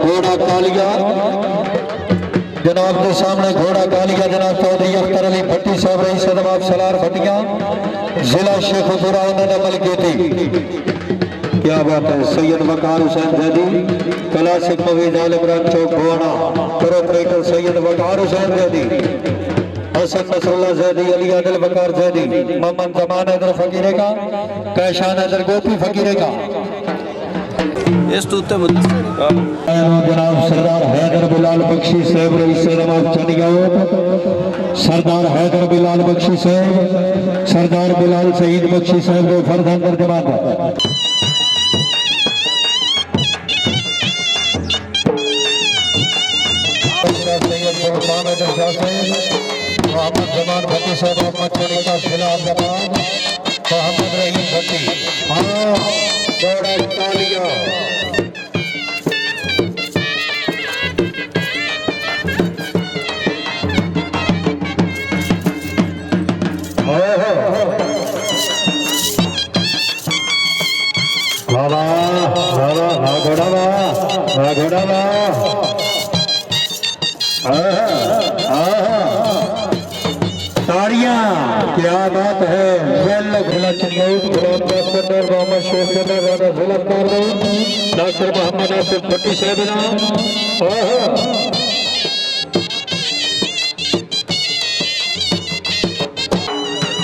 घोड़ा कालिया जनाब के सामने घोड़ा कालिया जनाब चौधरी अख्तर अली भट्टी साहब रही सदमाब सलार भट्टिया जिला शेखुपुरा नमल गेटी। क्या बात है। सैयद वकार हुसैन जैदी क्लासिक मवीज आलमरान चौक भुआना प्रोपरेटर सैयद वकार हुसैन जैदी हसन नसरुल्लाह जैदी अली आदिल वकार जैदी मोहम्मद जमान हैदर फकीरे का कैशान हैदर गोपी फकीरे का जनाब सरदार हैदर बिलाल बख्शी साहब रईस नवाब चंडीगढ़ सरदार हैदर बिलाल बख्शी साहब सरदार बिलाल शहीद बख्शी साहब को फर्जन दर्जमान मोहम्मद जमान भट्टी साहब मोहम्मद चोरी का खिलाफ जवाब मोहम्मद रहीम भट्टी। हाँ घोड़ा कालिया ताड़ियां। क्या बात है। डॉक्टर मोहम्मद आसिफ भट्टी साहब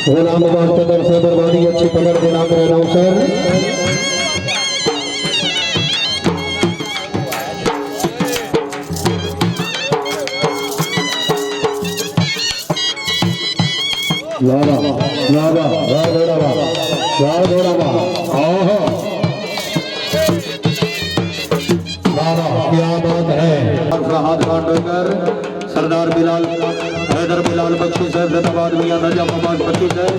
गुलाम चंदर से बर्बादी अच्छी पकड़ के नाम रह रहा हूँ सर। लावा लावा राघोड़ावा राघोड़ावा ओहो लावा। क्या बात है। हाथ खांडोकर सरदार बिलाल हैदर बिलाल बख्शी साहब जिंदाबाद मियां नजामाबाद बख्शी साहब।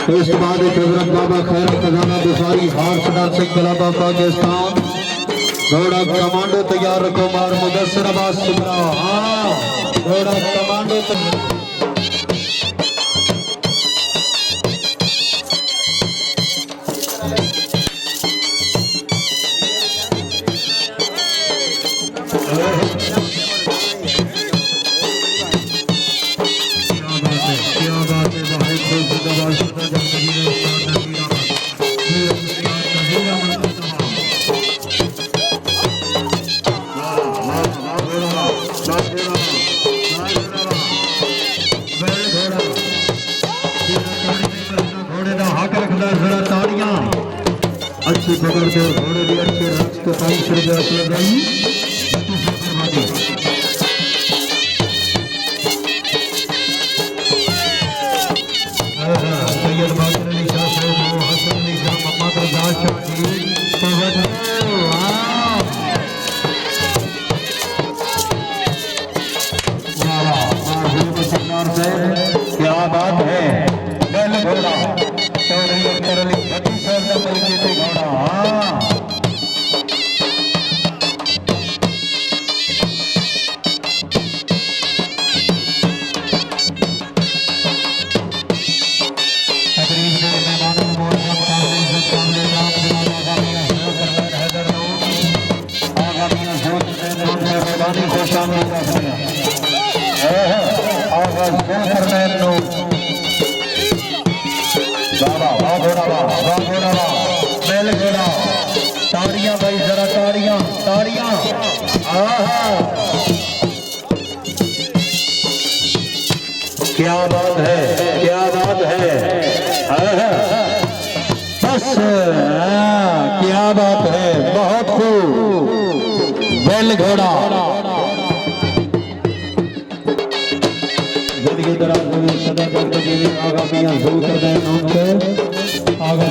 इसके बाद हजरत Baba Khair Khazana Bukhari horse dancing club of Pakistan घोड़ा कमांडो तैयार रखो मार मुदस्सिर अब्बास सुबरा। हाँ घोड़ा कमांडो अच्छी पकड़ के घोड़े भी अच्छे रक्त तो 500 रुपये लगाई। सैयद बादल अली शाह साहब हसन अली शाह मोहम्मद रजा शक्ति क्या बात है। बैल घोड़ा चौधरी अख्तर अली भट्टी साहब का परिचित घोड़ा। ताड़ियां भाई जरा ताड़ियां ताड़ियां। क्या बात है। क्या बात है। बस क्या बात है। बहुत खूब बैल घोड़ा जिंदगी दराज आगा मियां जरूर कर दें आगा